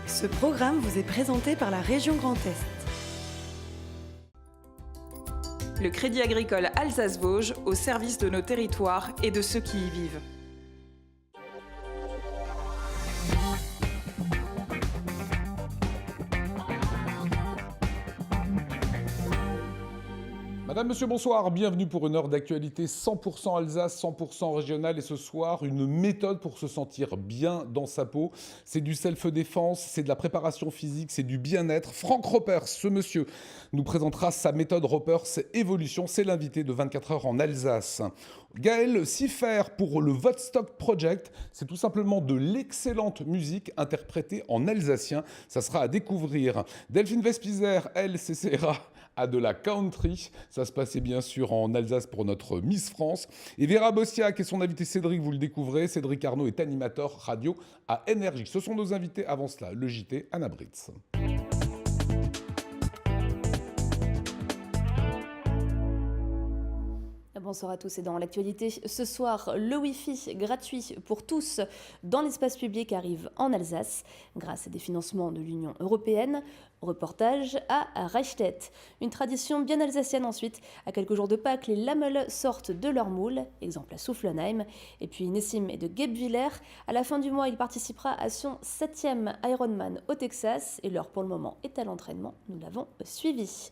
Ce programme vous est présenté par la région Grand Est. Le Crédit agricole Alsace-Vosges au service de nos territoires et de ceux qui y vivent. Madame, Monsieur, bonsoir. Bienvenue pour une heure d'actualité 100% Alsace, 100% régionale. Et ce soir, une méthode pour se sentir bien dans sa peau. C'est du self-défense, c'est de la préparation physique, c'est du bien-être. Franck Ropers, ce monsieur, nous présentera sa méthode Ropers Évolution. C'est l'invité de 24 heures en Alsace. Gaël Siffer pour le Vodstock Project. C'est tout simplement de l'excellente musique interprétée en alsacien. Ça sera à découvrir. Delphine Vespizer, elle, CCRA, à de la country. Ça se passait bien sûr en Alsace pour notre Miss France. Et Vera Bossiac et son invité Cédric, vous le découvrez. Cédric Arnaud est animateur radio à Énergie. Ce sont nos invités avant cela. Le JT, Anna Britz. Bonsoir à tous et dans l'actualité. Ce soir, le Wi-Fi gratuit pour tous dans l'espace public arrive en Alsace grâce à des financements de l'Union européenne. Reportage à Reichstedt. Une tradition bien alsacienne ensuite. À quelques jours de Pâques, les lamelles sortent de leur moule, exemple à Soufflenheim. Et puis Nessim est de Guebwiller. À la fin du mois, il participera à son 7e Ironman au Texas. Et l'heure pour le moment est à l'entraînement. Nous l'avons suivi.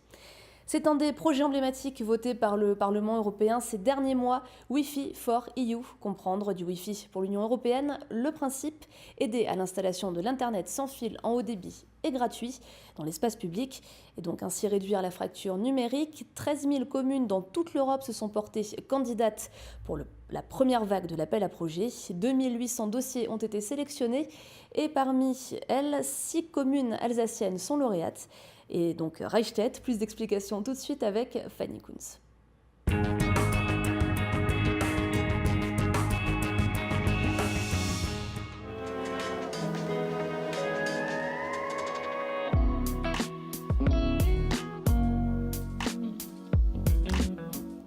C'est un des projets emblématiques votés par le Parlement européen ces derniers mois, Wi-Fi for EU, comprendre du Wi-Fi pour l'Union européenne. Le principe, aider à l'installation de l'Internet sans fil en haut débit et gratuit dans l'espace public et donc ainsi réduire la fracture numérique. 13 000 communes dans toute l'Europe se sont portées candidates pour la première vague de l'appel à projet. 2800 dossiers ont été sélectionnés et parmi elles, 6 communes alsaciennes sont lauréates. Et donc Reichstedt, plus d'explications tout de suite avec Fanny Kunz.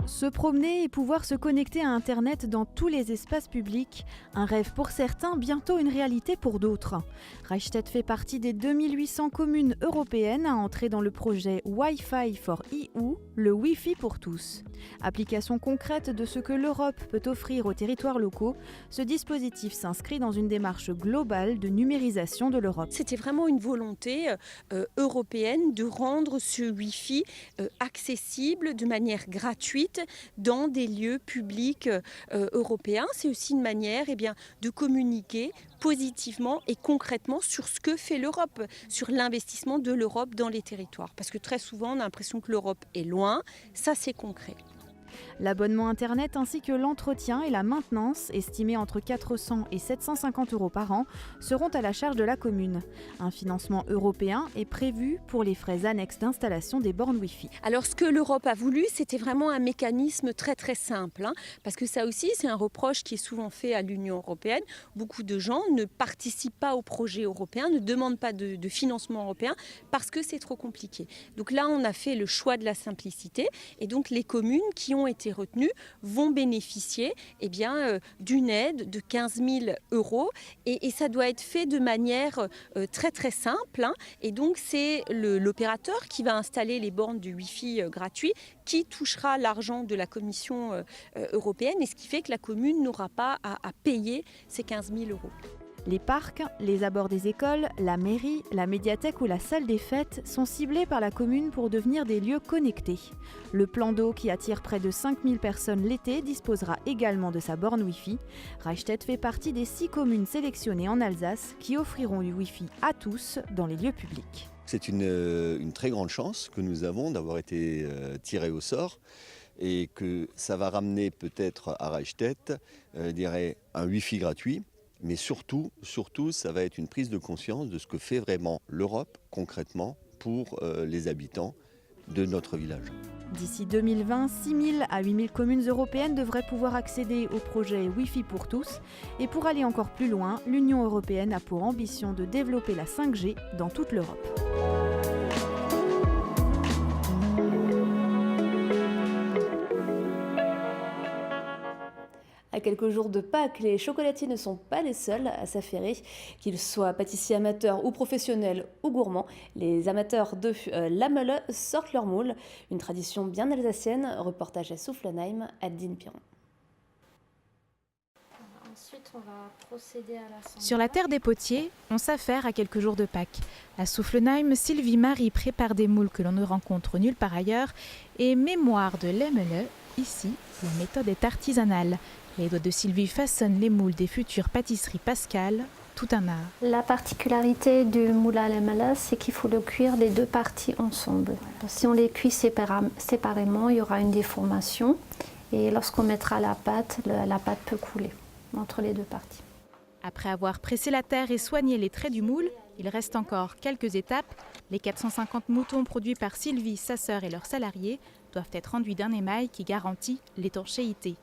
Se promener et pouvoir se connecter à Internet dans tous les espaces publics, un rêve pour certains, bientôt une réalité pour d'autres. Reichstedt fait partie des 2800 communes européennes à entrer dans le projet Wi-Fi for EU, le Wi-Fi pour tous. Application concrète de ce que l'Europe peut offrir aux territoires locaux, ce dispositif s'inscrit dans une démarche globale de numérisation de l'Europe. C'était vraiment une volonté européenne de rendre ce Wi-Fi accessible de manière gratuite dans des lieux publics européens. C'est aussi une manière de communiquer positivement et concrètement sur ce que fait l'Europe, sur l'investissement de l'Europe dans les territoires. Parce que très souvent, on a l'impression que l'Europe est loin. Ça, c'est concret. L'abonnement Internet ainsi que l'entretien et la maintenance, estimés entre 400 et 750 € par an, seront à la charge de la commune. Un financement européen est prévu pour les frais annexes d'installation des bornes Wi-Fi. Alors ce que l'Europe a voulu, c'était vraiment un mécanisme très très simple, parce que ça aussi c'est un reproche qui est souvent fait à l'Union européenne. Beaucoup de gens ne participent pas au projet européen, ne demandent pas de financement européen parce que c'est trop compliqué. Donc là on a fait le choix de la simplicité et donc les communes qui ont été retenues vont bénéficier d'une aide de 15 000 € et ça doit être fait de manière très très simple. Et donc c'est l'opérateur qui va installer les bornes du Wi-Fi gratuit qui touchera l'argent de la Commission européenne et ce qui fait que la commune n'aura pas à payer ces 15 000 €. Les parcs, les abords des écoles, la mairie, la médiathèque ou la salle des fêtes sont ciblés par la commune pour devenir des lieux connectés. Le plan d'eau qui attire près de 5000 personnes l'été disposera également de sa borne Wi-Fi. Reichstedt fait partie des 6 communes sélectionnées en Alsace qui offriront du Wi-Fi à tous dans les lieux publics. C'est une très grande chance que nous avons d'avoir été tirés au sort et que ça va ramener peut-être à Reichstedt un Wi-Fi gratuit. Mais surtout, ça va être une prise de conscience de ce que fait vraiment l'Europe concrètement pour les habitants de notre village. D'ici 2020, 6 000 à 8 000 communes européennes devraient pouvoir accéder au projet Wi-Fi pour tous. Et pour aller encore plus loin, l'Union européenne a pour ambition de développer la 5G dans toute l'Europe. À quelques jours de Pâques, les chocolatiers ne sont pas les seuls à s'affairer. Qu'ils soient pâtissiers amateurs ou professionnels ou gourmands, les amateurs de Lamele sortent leur moule. Une tradition bien alsacienne. Reportage à Soufflenheim, Adeline Piron. Ensuite, on va procéder à l'assemblage. Sur la terre des potiers, on s'affaire à quelques jours de Pâques. À Soufflenheim, Sylvie Marie prépare des moules que l'on ne rencontre nulle part ailleurs. Et mémoire de Lamele, ici, la méthode est artisanale. Les doigts de Sylvie façonnent les moules des futures pâtisseries Pascal, tout un art. La particularité du moule à Lamele, c'est qu'il faut le cuire les deux parties ensemble. Si on les cuit séparément, il y aura une déformation. Et lorsqu'on mettra la pâte peut couler entre les deux parties. Après avoir pressé la terre et soigné les traits du moule, il reste encore quelques étapes. Les 450 moutons produits par Sylvie, sa sœur et leurs salariés doivent être enduits d'un émail qui garantit l'étanchéité.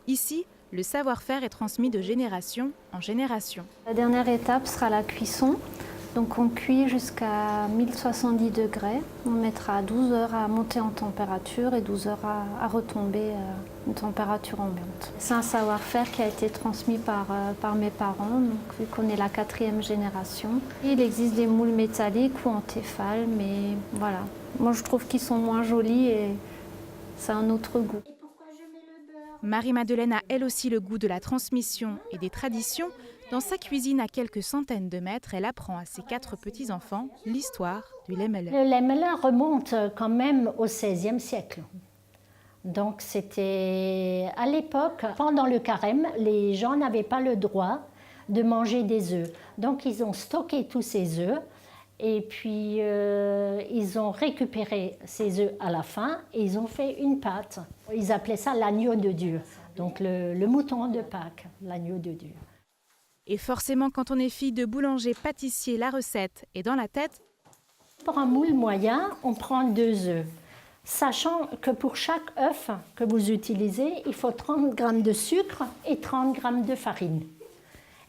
Ici, le savoir-faire est transmis de génération en génération. La dernière étape sera la cuisson. Donc on cuit jusqu'à 1070 degrés. On mettra 12 heures à monter en température et 12 heures à retomber à une température ambiante. C'est un savoir-faire qui a été transmis par mes parents, donc, vu qu'on est la 4e génération. Il existe des moules métalliques ou en téfal, mais voilà. Moi je trouve qu'ils sont moins jolis et c'est un autre goût. Marie-Madeleine a elle aussi le goût de la transmission et des traditions. Dans sa cuisine à quelques centaines de mètres, elle apprend à ses 4 petits-enfants l'histoire du Lamele. Le Lamele remonte quand même au XVIe siècle. Donc c'était à l'époque, pendant le carême, les gens n'avaient pas le droit de manger des œufs. Donc ils ont stocké tous ces œufs et puis ils ont récupéré ces œufs à la fin et ils ont fait une pâte. Ils appelaient ça l'agneau de Dieu, donc le mouton de Pâques, l'agneau de Dieu. Et forcément, quand on est fille de boulanger, pâtissier, la recette est dans la tête. Pour un moule moyen, on prend 2 œufs. Sachant que pour chaque œuf que vous utilisez, il faut 30 g de sucre et 30 g de farine.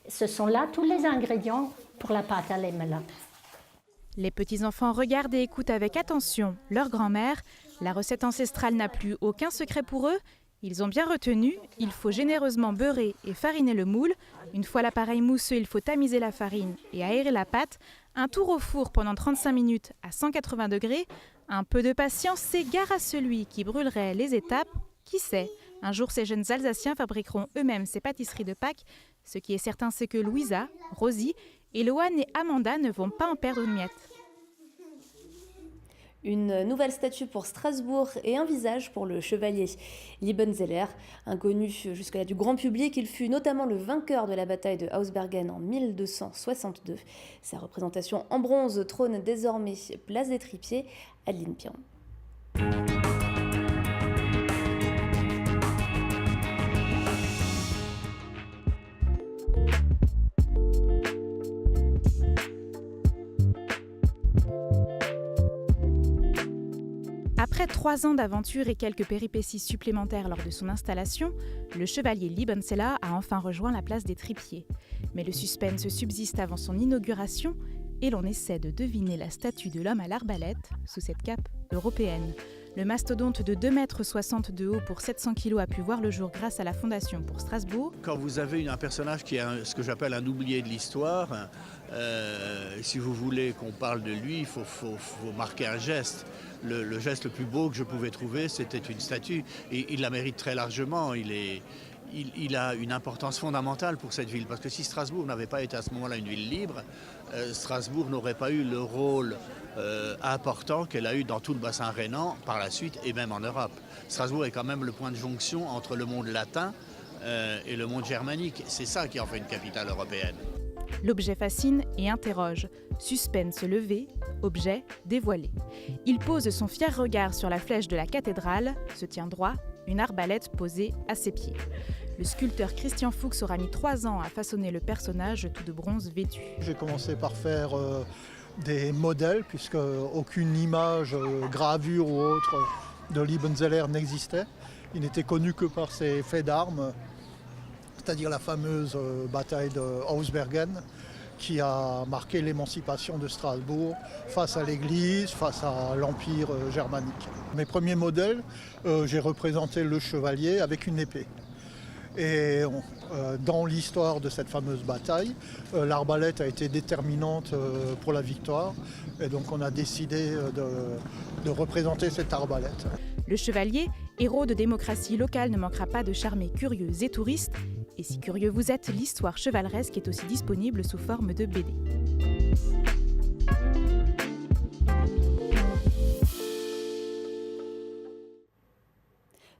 Ce sont là tous les ingrédients pour la pâte à Lamele. Les petits-enfants regardent et écoutent avec attention leur grand-mère. La recette ancestrale n'a plus aucun secret pour eux. Ils ont bien retenu, il faut généreusement beurrer et fariner le moule. Une fois l'appareil mousseux, il faut tamiser la farine et aérer la pâte. Un tour au four pendant 35 minutes à 180 degrés. Un peu de patience, c'est gare à celui qui brûlerait les étapes. Qui sait, un jour ces jeunes Alsaciens fabriqueront eux-mêmes ces pâtisseries de Pâques. Ce qui est certain, c'est que Louisa, Rosie, Eloane et Amanda ne vont pas en perdre une miette. Une nouvelle statue pour Strasbourg et un visage pour le chevalier Liebenzeller. Inconnu jusque-là du grand public, il fut notamment le vainqueur de la bataille de Auersbergen en 1262. Sa représentation en bronze trône désormais place des Tripiers, Adeline Piron. Après 3 ans d'aventure et quelques péripéties supplémentaires lors de son installation, le chevalier Liebenzeller a enfin rejoint la place des Tripiers. Mais le suspense subsiste avant son inauguration et l'on essaie de deviner la statue de l'homme à l'arbalète sous cette cape européenne. Le mastodonte de 2,60 m de haut pour 700 kg a pu voir le jour grâce à la Fondation pour Strasbourg. Quand vous avez un personnage qui est ce que j'appelle un oublié de l'histoire, si vous voulez qu'on parle de lui, il faut marquer un geste. Le geste le plus beau que je pouvais trouver, c'était une statue. Et il la mérite très largement. Il a une importance fondamentale pour cette ville. Parce que si Strasbourg n'avait pas été à ce moment-là une ville libre, Strasbourg n'aurait pas eu le rôle important qu'elle a eu dans tout le bassin rhénan par la suite et même en Europe. Strasbourg est quand même le point de jonction entre le monde latin et le monde germanique. C'est ça qui en fait une capitale européenne. L'objet fascine et interroge. Suspense levé, objet dévoilé. Il pose son fier regard sur la flèche de la cathédrale, se tient droit, une arbalète posée à ses pieds. Le sculpteur Christian Fuchs aura mis 3 ans à façonner le personnage tout de bronze vêtu. J'ai commencé par faire des modèles, puisque aucune image, gravure ou autre de Liebenzeller n'existait. Il n'était connu que par ses faits d'armes, c'est-à-dire la fameuse bataille de Auersbergen, qui a marqué l'émancipation de Strasbourg face à l'Église, face à l'Empire germanique. Mes premiers modèles, j'ai représenté le chevalier avec une épée. Et dans l'histoire de cette fameuse bataille, l'arbalète a été déterminante pour la victoire. Et donc on a décidé de représenter cette arbalète. Le chevalier, héros de démocratie locale, ne manquera pas de charmer curieux et touristes. Et si curieux vous êtes, l'histoire chevaleresque est aussi disponible sous forme de BD.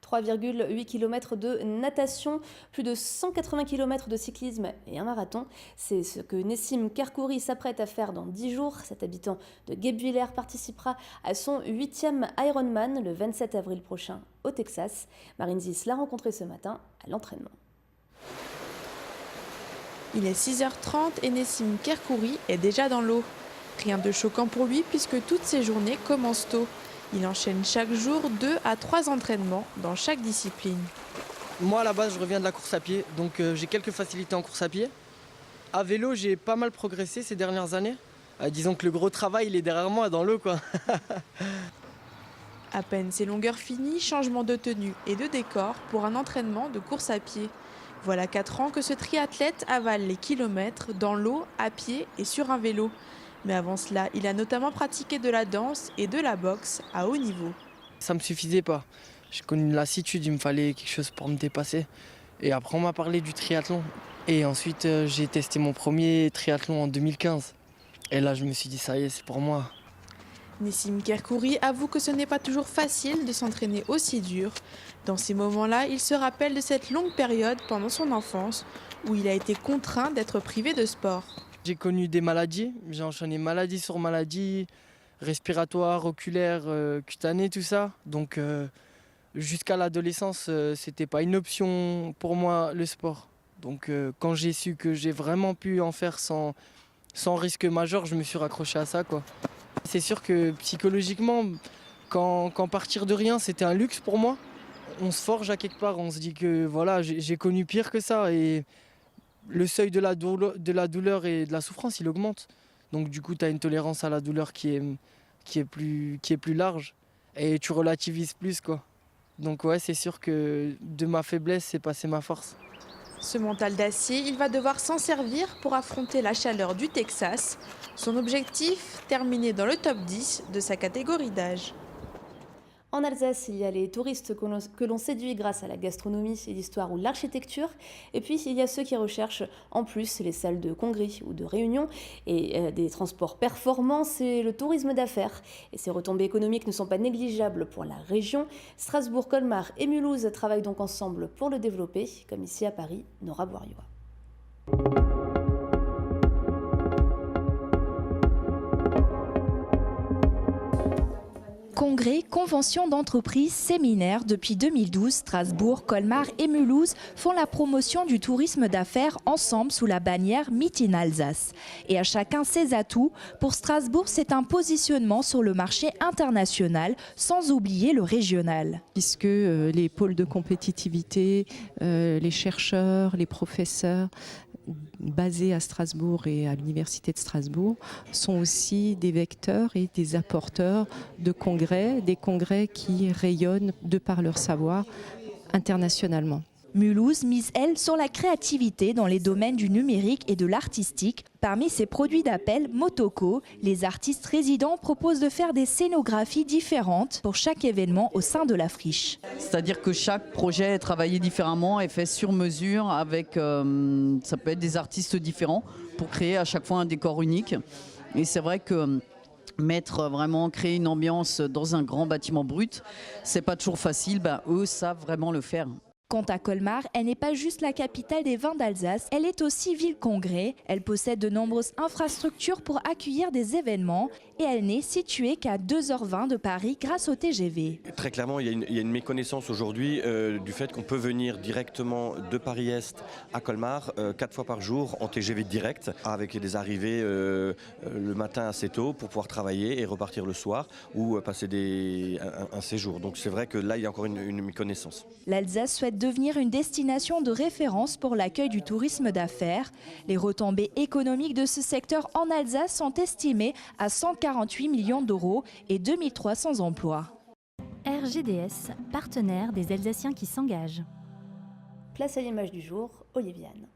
« 3,8 km de natation, plus de 180 km de cyclisme et un marathon. C'est ce que Nessim Kerkouri s'apprête à faire dans 10 jours. Cet habitant de Guebwiller participera à son 8e Ironman le 27 avril prochain au Texas. Marine Zis l'a rencontré ce matin à l'entraînement. Il est 6h30 et Nessim Kerkouri est déjà dans l'eau. Rien de choquant pour lui puisque toutes ses journées commencent tôt. Il enchaîne chaque jour 2 à 3 entraînements dans chaque discipline. Moi à la base je reviens de la course à pied, donc j'ai quelques facilités en course à pied. À vélo j'ai pas mal progressé ces dernières années. Disons que le gros travail il est derrière moi dans l'eau quoi. À peine ses longueurs finies, changement de tenue et de décor pour un entraînement de course à pied. Voilà 4 ans que ce triathlète avale les kilomètres dans l'eau, à pied et sur un vélo. Mais avant cela, il a notamment pratiqué de la danse et de la boxe à haut niveau. Ça me suffisait pas. J'ai connu une lassitude, il me fallait quelque chose pour me dépasser. Et après on m'a parlé du triathlon. Et ensuite j'ai testé mon premier triathlon en 2015. Et là je me suis dit ça y est, c'est pour moi. Nessim Kerkouri avoue que ce n'est pas toujours facile de s'entraîner aussi dur. Dans ces moments-là, il se rappelle de cette longue période pendant son enfance où il a été contraint d'être privé de sport. J'ai connu des maladies, j'ai enchaîné maladie sur maladie, respiratoire, oculaire, cutanée, tout ça. Donc jusqu'à l'adolescence, c'était pas une option pour moi le sport. Donc quand j'ai su que j'ai vraiment pu en faire sans risque majeur, je me suis raccroché à ça, quoi. C'est sûr que psychologiquement, quand partir de rien, c'était un luxe pour moi. On se forge à quelque part, on se dit que voilà, j'ai connu pire que ça. Et le seuil de la douleur et de la souffrance, il augmente. Donc du coup, tu as une tolérance à la douleur qui est plus large. Et tu relativises plus, quoi. Donc ouais, c'est sûr que de ma faiblesse, c'est passé ma force. Ce mental d'acier, il va devoir s'en servir pour affronter la chaleur du Texas. Son objectif, terminer dans le top 10 de sa catégorie d'âge. En Alsace, il y a les touristes que l'on séduit grâce à la gastronomie et l'histoire ou l'architecture. Et puis, il y a ceux qui recherchent en plus les salles de congrès ou de réunion et des transports performants. C'est le tourisme d'affaires. Et ces retombées économiques ne sont pas négligeables pour la région. Strasbourg, Colmar et Mulhouse travaillent donc ensemble pour le développer, comme ici à Paris, Nora Boiriois. Congrès, conventions d'entreprise, séminaires, depuis 2012, Strasbourg, Colmar et Mulhouse font la promotion du tourisme d'affaires ensemble sous la bannière Meet in Alsace. Et à chacun ses atouts. Pour Strasbourg, c'est un positionnement sur le marché international, sans oublier le régional. Puisque les pôles de compétitivité, les chercheurs, les professeurs basés à Strasbourg et à l'Université de Strasbourg sont aussi des vecteurs et des apporteurs de congrès, des congrès qui rayonnent de par leur savoir internationalement. Mulhouse mise, elle, sur la créativité dans les domaines du numérique et de l'artistique. Parmi ses produits d'appel, Motoko, les artistes résidents proposent de faire des scénographies différentes pour chaque événement au sein de la friche. C'est-à-dire que chaque projet est travaillé différemment et fait sur mesure avec, ça peut être des artistes différents pour créer à chaque fois un décor unique. Et c'est vrai que créer une ambiance dans un grand bâtiment brut, c'est pas toujours facile, eux savent vraiment le faire. Quant à Colmar, elle n'est pas juste la capitale des vins d'Alsace, elle est aussi ville-congrès. Elle possède de nombreuses infrastructures pour accueillir des événements et elle n'est située qu'à 2h20 de Paris grâce au TGV. Très clairement, il y a une méconnaissance aujourd'hui du fait qu'on peut venir directement de Paris-Est à Colmar 4 fois par jour en TGV direct, avec des arrivées le matin assez tôt pour pouvoir travailler et repartir le soir ou passer un séjour. Donc c'est vrai que là, il y a encore une méconnaissance. L'Alsace souhaite devenir une destination de référence pour l'accueil du tourisme d'affaires. Les retombées économiques de ce secteur en Alsace sont estimées à 148 millions d'euros et 2300 emplois. RGDS, partenaire des Alsaciens qui s'engagent. place à l'image du jour, Oliviane.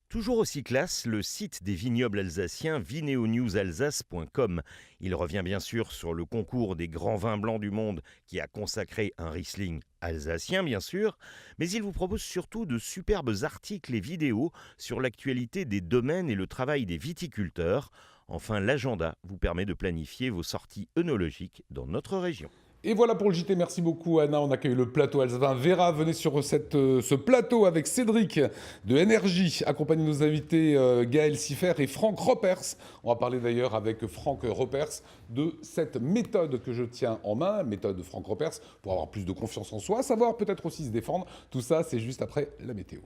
Toujours aussi classe, le site des vignobles alsaciens vineonewsalsace.com. Il revient bien sûr sur le concours des grands vins blancs du monde qui a consacré un Riesling alsacien bien sûr, mais il vous propose surtout de superbes articles et vidéos sur l'actualité des domaines et le travail des viticulteurs. Enfin, l'agenda vous permet de planifier vos sorties œnologiques dans notre région. Et voilà pour le JT, merci beaucoup Anna, on accueille le plateau Alsavin. Vera, venez sur ce plateau avec Cédric de Énergie, accompagné de nos invités Gaël Siffer et Franck Ropers. On va parler d'ailleurs avec Franck Ropers de cette méthode que je tiens en main, méthode de Franck Ropers, pour avoir plus de confiance en soi, savoir peut-être aussi se défendre. Tout ça, c'est juste après la météo.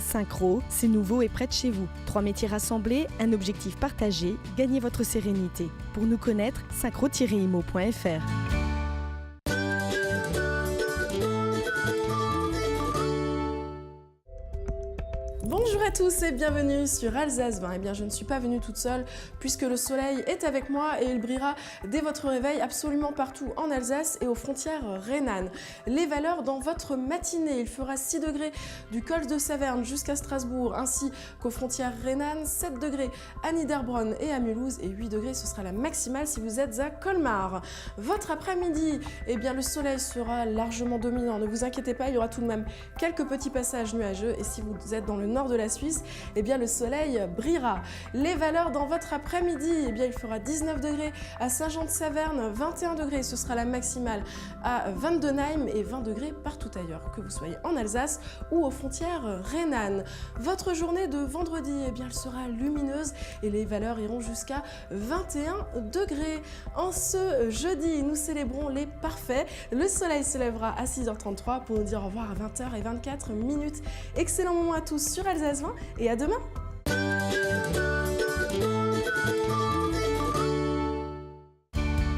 Synchro, c'est nouveau et près de chez vous. 3 métiers rassemblés, un objectif partagé, gagnez votre sérénité. Pour nous connaître, synchro-imo.fr. Bonjour à tous et bienvenue sur Alsace 20. Eh bien, je ne suis pas venue toute seule puisque le soleil est avec moi et il brillera dès votre réveil absolument partout en Alsace et aux frontières rhénanes. Les valeurs dans votre matinée, il fera 6 degrés du col de Saverne jusqu'à Strasbourg ainsi qu'aux frontières rhénanes, 7 degrés à Niederbronn et à Mulhouse et 8 degrés, ce sera la maximale si vous êtes à Colmar. Votre après-midi, eh bien, le soleil sera largement dominant, ne vous inquiétez pas, il y aura tout de même quelques petits passages nuageux et si vous êtes dans le nord de la Suisse, eh bien le soleil brillera. Les valeurs dans votre après-midi, eh bien il fera 19 degrés à Saint-Jean-de-Saverne, 21 degrés, ce sera la maximale à Vandenheim et 20 degrés partout ailleurs, que vous soyez en Alsace ou aux frontières rhénanes. Votre journée de vendredi, eh bien elle sera lumineuse et les valeurs iront jusqu'à 21 degrés. En ce jeudi, nous célébrons les parfaits. Le soleil se lèvera à 6h33 pour nous dire au revoir à 20h24. Excellent moment à tous sur Alsace 20 et à demain.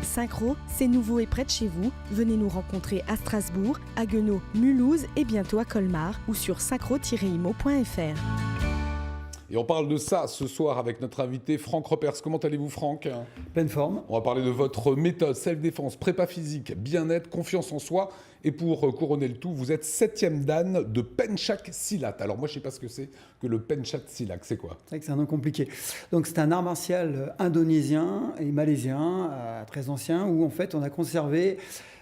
Synchro, c'est nouveau et près de chez vous. Venez nous rencontrer à Strasbourg, à Haguenau, Mulhouse et bientôt à Colmar ou sur synchro-imo.fr. Et on parle de ça ce soir avec notre invité Franck Ropers. Comment allez-vous Franck ? Pleine forme. On va parler de votre méthode, self-défense, prépa physique, bien-être, confiance en soi. Et pour couronner le tout, vous êtes 7e dan de Pencak Silat. Alors moi je ne sais pas ce que c'est que le Pencak Silat, c'est quoi ? C'est vrai que c'est un nom compliqué. Donc c'est un art martial indonésien et malaisien, très ancien, où en fait on a conservé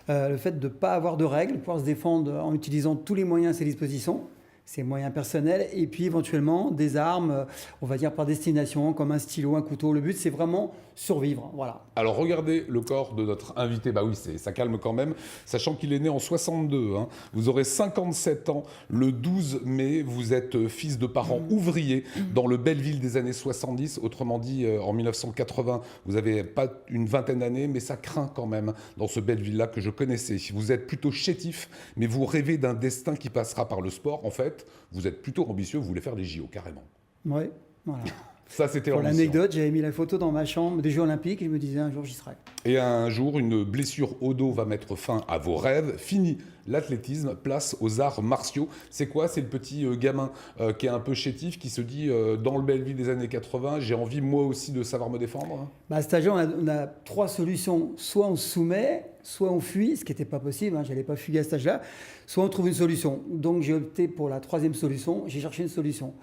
le fait de ne pas avoir de règles, de pouvoir se défendre en utilisant tous les moyens à ses dispositions. Ses moyens personnels et puis éventuellement des armes, on va dire par destination, comme un stylo, un couteau. Le but, c'est vraiment survivre. Voilà. Alors regardez le corps de notre invité. Bah oui, ça calme quand même, sachant qu'il est né en 62. Hein. Vous aurez 57 ans le 12 mai. Vous êtes fils de parents ouvriers dans le Belleville des années 70. Autrement dit, en 1980, vous n'avez pas une vingtaine d'années, mais ça craint quand même dans ce Belleville-là que je connaissais. Vous êtes plutôt chétif, mais vous rêvez d'un destin qui passera par le sport. En fait, vous êtes plutôt ambitieux, vous voulez faire les JO, carrément. Oui, voilà. Ça, c'était pour l'ambition. L'anecdote, j'avais mis la photo dans ma chambre des Jeux Olympiques et je me disais un jour j'y serai. Et un jour, une blessure au dos va mettre fin à vos rêves. Fini l'athlétisme, place aux arts martiaux. C'est quoi ? C'est le petit gamin qui est un peu chétif, qui se dit dans le Belleville des années 80, j'ai envie moi aussi de savoir me défendre. À cet âge-là, on a 3 solutions. Soit on se soumet, soit on fuit, ce qui n'était pas possible, je n'allais pas fuir à cet âge-là, soit on trouve une solution. Donc j'ai opté pour la 3e solution, j'ai cherché une solution,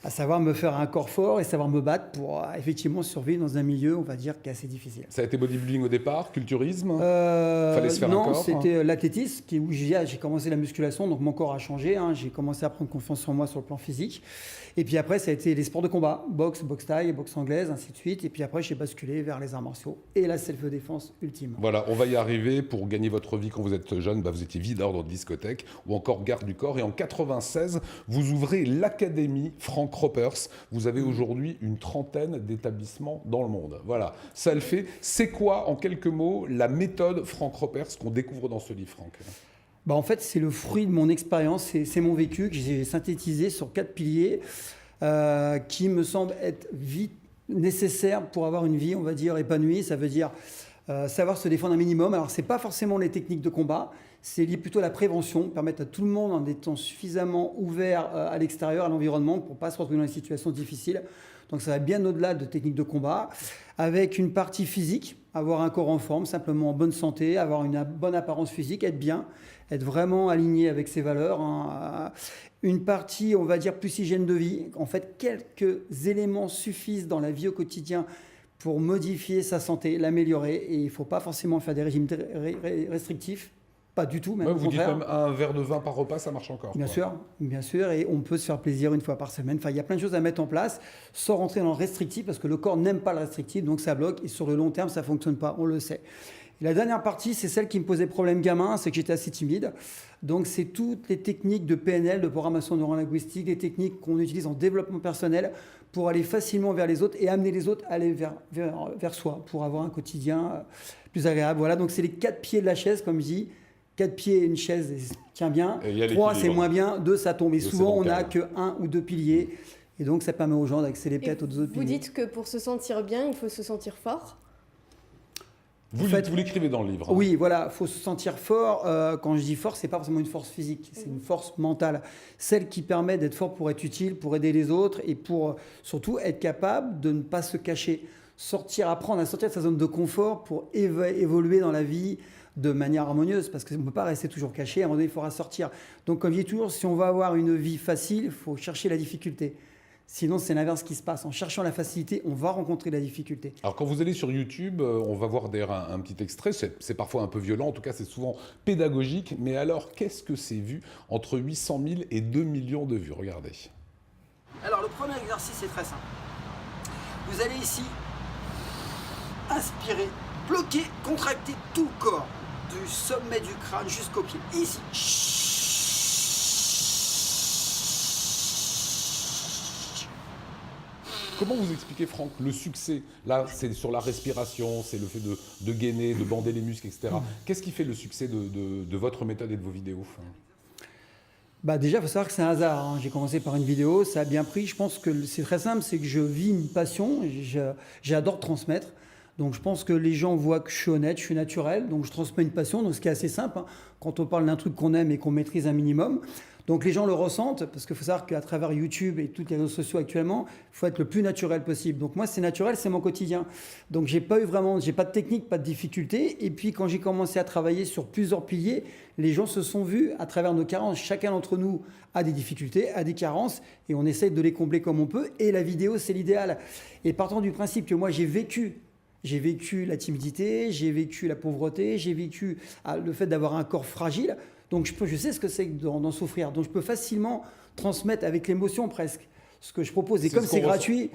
à savoir me faire un corps fort et savoir me battre pour effectivement survivre dans un milieu, on va dire, qui est assez difficile. Ça a été bodybuilding au départ, culturisme fallait se faire non, un corps. C'était l'athlétisme, où j'ai commencé la musculation, donc mon corps a changé, j'ai commencé à prendre confiance en moi sur le plan physique. Et puis après, ça a été les sports de combat, boxe, boxe thaï, boxe anglaise, ainsi de suite. Et puis après, j'ai basculé vers les arts martiaux et la self-défense ultime. Voilà, on va y arriver. Pour gagner votre vie quand vous êtes jeune, vous étiez videur de discothèque ou encore garde du corps. Et en 96, vous ouvrez l'Académie Franck Ropers. Vous avez aujourd'hui une 30aine d'établissements dans le monde. Voilà, ça le fait. C'est quoi, en quelques mots, la méthode Franck Ropers qu'on découvre dans ce livre, Franck ? En fait, c'est le fruit de mon expérience, c'est mon vécu que j'ai synthétisé sur 4 piliers qui me semblent être nécessaires pour avoir une vie, on va dire, épanouie. Ça veut dire savoir se défendre un minimum. Alors, ce n'est pas forcément les techniques de combat, c'est lié plutôt à la prévention, permettre à tout le monde, en étant suffisamment ouvert à l'extérieur, à l'environnement, pour ne pas se retrouver dans des situations difficiles. Donc, ça va bien au-delà de techniques de combat, avec une partie physique, avoir un corps en forme, simplement en bonne santé, avoir une bonne apparence physique, être bien, être vraiment aligné avec ses valeurs. Une partie, on va dire, plus hygiène de vie. En fait, quelques éléments suffisent dans la vie au quotidien pour modifier sa santé, l'améliorer. Et il ne faut pas forcément faire des régimes restrictifs, pas du tout, même au Vous dites contraire. même un verre de vin par repas, ça marche encore. Bien sûr, et on peut se faire plaisir une fois par semaine. Enfin, il y a plein de choses à mettre en place sans rentrer dans le restrictif, parce que le corps n'aime pas le restrictif, donc ça bloque, et sur le long terme, ça ne fonctionne pas, on le sait. Et la dernière partie, c'est celle qui me posait problème gamin, c'est que j'étais assez timide. Donc, c'est toutes les techniques de PNL, de programmation neurolinguistique, les techniques qu'on utilise en développement personnel pour aller facilement vers les autres et amener les autres à aller vers soi, pour avoir un quotidien plus agréable. Voilà, donc c'est les 4 pieds de la chaise, comme je dis. 4 pieds, une chaise tient bien. 3, c'est moins bien. 2, ça tombe. Et souvent, on n'a que 1 ou 2 piliers. Et donc, ça permet aux gens d'accéder peut-être aux autres piliers. Vous dites que pour se sentir bien, il faut se sentir fort. Vous l'écrivez dans le livre. Oui, voilà, il faut se sentir fort. Quand je dis fort, ce n'est pas forcément une force physique, c'est une force mentale. Celle qui permet d'être fort pour être utile, pour aider les autres et pour surtout être capable de ne pas se cacher. Apprendre à sortir de sa zone de confort pour évoluer dans la vie de manière harmonieuse, parce qu'on ne peut pas rester toujours caché, à un moment donné, il faudra sortir. Donc, comme je dis toujours, si on veut avoir une vie facile, il faut chercher la difficulté. Sinon, c'est l'inverse qui se passe. En cherchant la facilité, on va rencontrer la difficulté. Alors, quand vous allez sur YouTube, on va voir d'ailleurs un petit extrait. C'est parfois un peu violent, en tout cas, c'est souvent pédagogique. Mais alors, qu'est-ce que c'est vu entre 800 000 et 2 millions de vues? Regardez. Alors, le premier exercice est très simple. Vous allez ici inspirer, bloquer, contracter tout le corps, du sommet du crâne jusqu'aux pieds. Ici. Comment vous expliquez, Franck, le succès? Là, c'est sur la respiration, c'est le fait de gainer, de bander les muscles, etc. Qu'est-ce qui fait le succès de votre méthode et de vos vidéos? Déjà, il faut savoir que c'est un hasard. J'ai commencé par une vidéo, ça a bien pris. Je pense que c'est très simple, c'est que je vis une passion, j'adore transmettre. Donc je pense que les gens voient que je suis honnête, je suis naturel, donc je transmets une passion, donc ce qui est assez simple, quand on parle d'un truc qu'on aime et qu'on maîtrise un minimum. Donc les gens le ressentent, parce qu'il faut savoir qu'à travers YouTube et tous les réseaux sociaux actuellement, il faut être le plus naturel possible. Donc moi, c'est naturel, c'est mon quotidien. Donc j'ai pas de technique, pas de difficulté. Et puis quand j'ai commencé à travailler sur plusieurs piliers, les gens se sont vus à travers nos carences. Chacun d'entre nous a des difficultés, a des carences, et on essaye de les combler comme on peut. Et la vidéo, c'est l'idéal. Et partant du principe que moi, j'ai vécu la timidité, j'ai vécu la pauvreté, j'ai vécu le fait d'avoir un corps fragile. Donc je sais ce que c'est d'en souffrir. Donc je peux facilement transmettre avec l'émotion presque ce que je propose. Et comme c'est gratuit,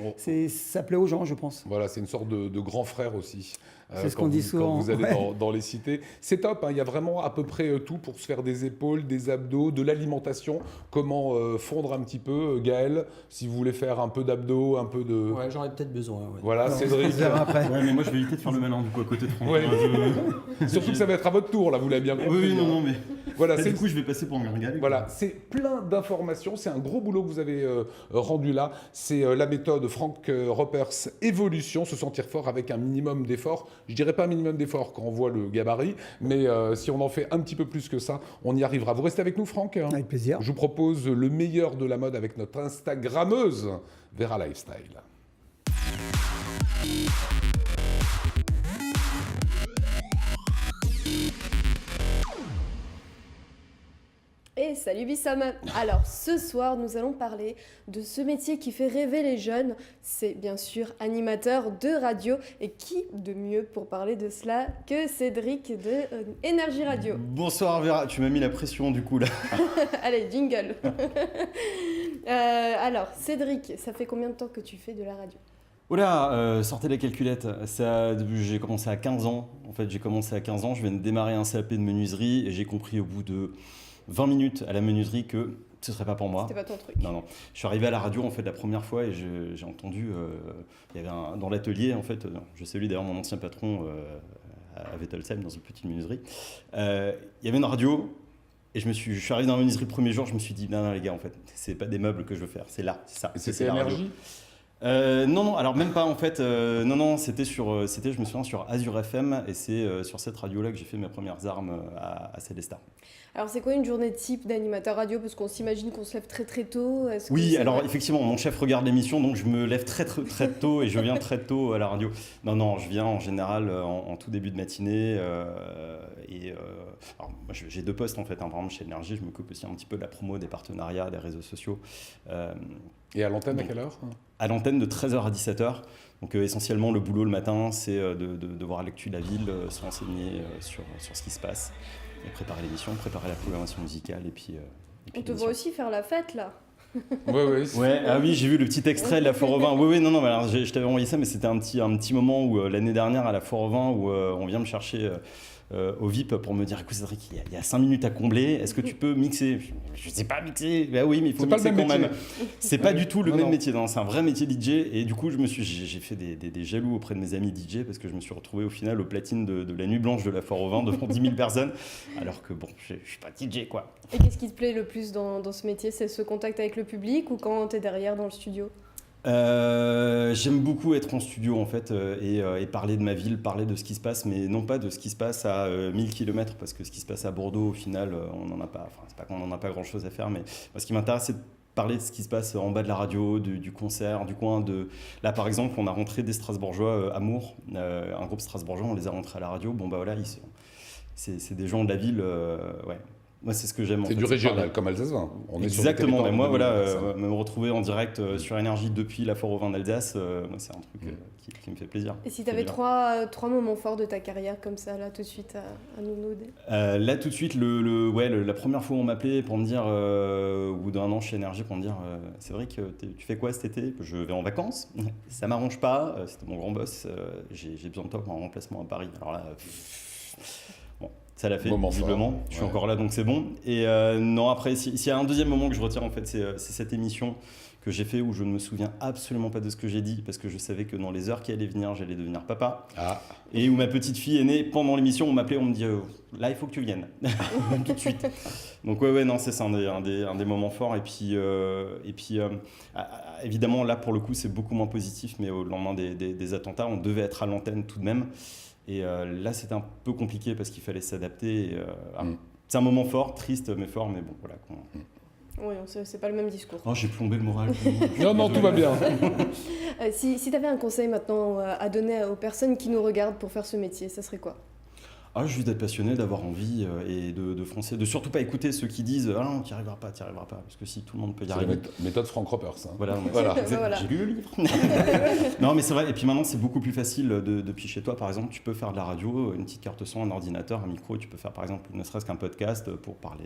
ça plaît aux gens, je pense. Voilà, c'est une sorte de grand frère aussi. C'est ce qu'on dit souvent. Quand vous allez dans les cités. C'est top, il y a vraiment à peu près tout pour se faire des épaules, des abdos, de l'alimentation. Comment fondre un petit peu, Gaël, si vous voulez faire un peu d'abdos, un peu de... Ouais, j'aurais peut-être besoin. Ouais. Voilà, alors, Cédric. Ouais, mais moi je vais éviter de faire le malin du coup à côté de Franck. Ouais. Surtout que ça va être à votre tour, là, vous l'avez bien compris. Oui, non, mais... Voilà, du coup, je vais passer pour un gargal. Voilà, c'est plein d'informations. C'est un gros boulot que vous avez rendu là. C'est la méthode Frank Ropers Évolution, se sentir fort avec un minimum d'effort. Je dirais pas un minimum d'effort quand on voit le gabarit, mais si on en fait un petit peu plus que ça, on y arrivera. Vous restez avec nous, Franck? Avec plaisir. Je vous propose le meilleur de la mode avec notre Instagrammeuse, Vera Lifestyle. Et salut Bissam. Alors ce soir nous allons parler de ce métier qui fait rêver les jeunes. C'est bien sûr animateur de radio. Et qui de mieux pour parler de cela que Cédric de Énergie Radio. Bonsoir Vera, tu m'as mis la pression du coup là. Allez, jingle. Alors Cédric, ça fait combien de temps que tu fais de la radio? Oula, sortez la calculette. J'ai commencé à 15 ans. En fait, j'ai commencé à 15 ans. Je viens de démarrer un CAP de menuiserie et j'ai compris au bout de 20 minutes à la menuiserie que ce serait pas pour moi. C'était pas ton truc. Non. Je suis arrivé à la radio en fait la première fois et j'ai entendu, il y avait dans l'atelier en fait, je salue d'ailleurs mon ancien patron à Wettelsheim dans une petite menuiserie, il y avait une radio et je suis arrivé dans la menuiserie le premier jour, je me suis dit non les gars en fait, c'est pas des meubles que je veux faire, c'est là, c'est ça. C'était Énergie ? Non, alors même pas en fait. Non, c'était je me souviens, sur Azure FM, et c'est sur cette radio-là que j'ai fait mes premières armes à Célestat. Alors c'est quoi une journée type d'animateur radio? Parce qu'on s'imagine qu'on se lève très très tôt. Oui, alors effectivement, mon chef regarde l'émission, donc je me lève très tôt et je viens très tôt à la radio. Non, je viens en général en tout début de matinée. Alors, moi, j'ai 2 postes en fait. Par exemple, chez Énergie, je m'occupe aussi un petit peu de la promo, des partenariats, des réseaux sociaux. Et à l'antenne, à quelle heure? À l'antenne de 13h à 17h. Donc essentiellement, le boulot le matin, c'est de voir l'actu de la ville, se renseigner sur ce qui se passe, et préparer l'émission, préparer la programmation musicale. Et puis on te voit aussi faire la fête là. Ouais, ah oui, j'ai vu le petit extrait de la Foire au Vin. Oui, non, alors, je t'avais envoyé ça, mais c'était un petit moment où l'année dernière à la Foire au Vin, où on vient me chercher au VIP pour me dire, écoute Cédric, il y a 5 minutes à combler, est-ce que tu peux mixer? Je sais pas mixer. Bah oui, mais il faut mixer quand même. C'est pas du tout le même métier, c'est un vrai métier DJ. Et du coup, j'ai fait des jaloux auprès de mes amis DJ, parce que je me suis retrouvé au final au platine de la nuit blanche de la Foire au Vin devant 10 000 personnes, alors que bon, je suis pas DJ quoi. Et qu'est-ce qui te plaît le plus dans ce métier? C'est ce contact avec le public ou quand tu es derrière dans le studio? J'aime beaucoup être en studio en fait et parler de ma ville, parler de ce qui se passe, mais non pas de ce qui se passe à 1000 km, parce que ce qui se passe à Bordeaux au final on n'en a pas, enfin c'est pas qu'on n'en a pas grand chose à faire, mais ce qui m'intéresse c'est de parler de ce qui se passe en bas de la radio, du concert, du coin. Là par exemple on a rentré des Strasbourgeois Amour, un groupe strasbourgeois, on les a rentrés à la radio, bon bah voilà, c'est des gens de la ville, ouais. Moi, c'est ce que j'aime. C'est du régional, comme Alsace 20. Exactement. Mais moi, voilà, me retrouver en direct sur Énergie depuis la Foire au Vin d'Alsace, c'est un truc qui me fait plaisir. Et si tu avais trois moments forts de ta carrière comme ça, là, tout de suite, à nous noter? Là, tout de suite, la première fois où on m'appelait pour me dire, au bout d'un an chez Énergie, pour me dire, Cédric, tu fais quoi cet été? Je vais en vacances. Ça m'arrange pas. C'était mon grand boss. J'ai besoin de toi pour un remplacement à Paris. Alors là... Ça l'a fait, visiblement. Je suis encore là, donc c'est bon. Et non, après, s'il y a un deuxième moment que je retire, en fait, c'est cette émission que j'ai fait où je ne me souviens absolument pas de ce que j'ai dit, parce que je savais que dans les heures qui allaient venir, j'allais devenir papa. Et où ma petite fille est née pendant l'émission, on m'appelait, on me dit là, il faut que tu viennes, tout de suite. Donc ouais, non, c'est un des moments forts. Et puis évidemment, là, pour le coup, c'est beaucoup moins positif, mais au lendemain des attentats, on devait être à l'antenne tout de même. Et là, c'était un peu compliqué parce qu'il fallait s'adapter. C'est un moment fort, triste, mais fort, mais bon, voilà. Oui, c'est pas le même discours. Oh, j'ai plombé le moral. Non, tout va bien. Si tu avais un conseil maintenant à donner aux personnes qui nous regardent pour faire ce métier, ça serait quoi? Juste d'être passionné, d'avoir envie et de foncer, de surtout pas écouter ceux qui disent ah non, tu n'y arriveras pas, parce que si tout le monde peut y arriver. C'est la méthode Frank Ropers. Hein. Voilà. J'ai lu le livre. Non, mais c'est vrai, et puis maintenant c'est beaucoup plus facile depuis chez toi, par exemple, tu peux faire de la radio, une petite carte son, un ordinateur, un micro, tu peux faire par exemple ne serait-ce qu'un podcast pour parler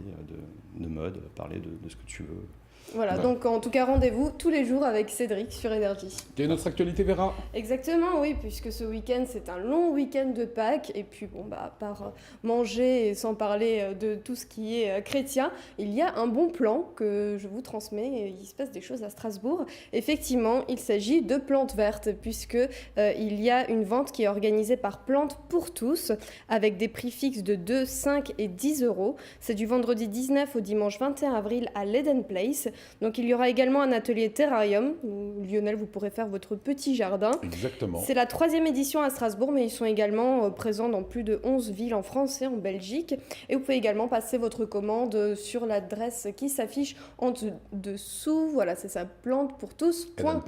de mode, parler de ce que tu veux. Voilà, donc en tout cas, rendez-vous tous les jours avec Cédric sur Énergie. Il y a une autre actualité, Vera? Exactement, oui, puisque ce week-end, c'est un long week-end de Pâques. Et puis, à part manger et sans parler de tout ce qui est chrétien, il y a un bon plan que je vous transmets. Il se passe des choses à Strasbourg. Effectivement, il s'agit de Plantes Vertes, puisque il y a une vente qui est organisée par Plantes pour tous, avec des prix fixes de 2, 5 et 10 euros. C'est du vendredi 19 au dimanche 21 avril à l'Eden Place. Donc il y aura également un atelier terrarium où, Lionel, vous pourrez faire votre petit jardin. Exactement. C'est la 3e édition à Strasbourg, mais ils sont également présents dans plus de 11 villes en France et en Belgique. Et vous pouvez également passer votre commande sur l'adresse qui s'affiche en dessous. Voilà, c'est ça, plantepourtous.com.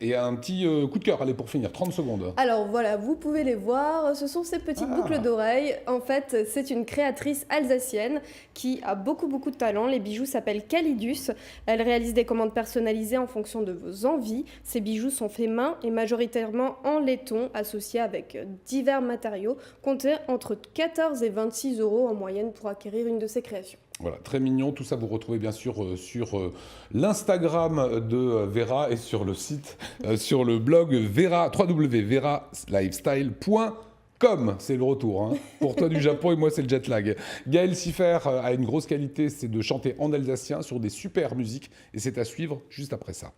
Et un petit coup de cœur, allez, pour finir, 30 secondes. Alors voilà, vous pouvez les voir. Ce sont ces petites boucles d'oreilles. En fait, c'est une créatrice alsacienne qui a beaucoup de talent. Les bijoux s'appellent Calidus. Elle réalise des commandes personnalisées en fonction de vos envies. Ces bijoux sont faits main et majoritairement en laiton, associés avec divers matériaux, comptés entre 14 et 26 euros en moyenne pour acquérir une de ces créations. Voilà, très mignon. Tout ça, vous retrouvez bien sûr sur l'Instagram de Vera et sur le site, sur le blog www.veralifestyle.com. C'est le retour. Hein. Pour toi du Japon et moi, c'est le jet lag. Gaël Siffer a une grosse qualité, c'est de chanter en alsacien sur des super musiques. Et c'est à suivre juste après ça.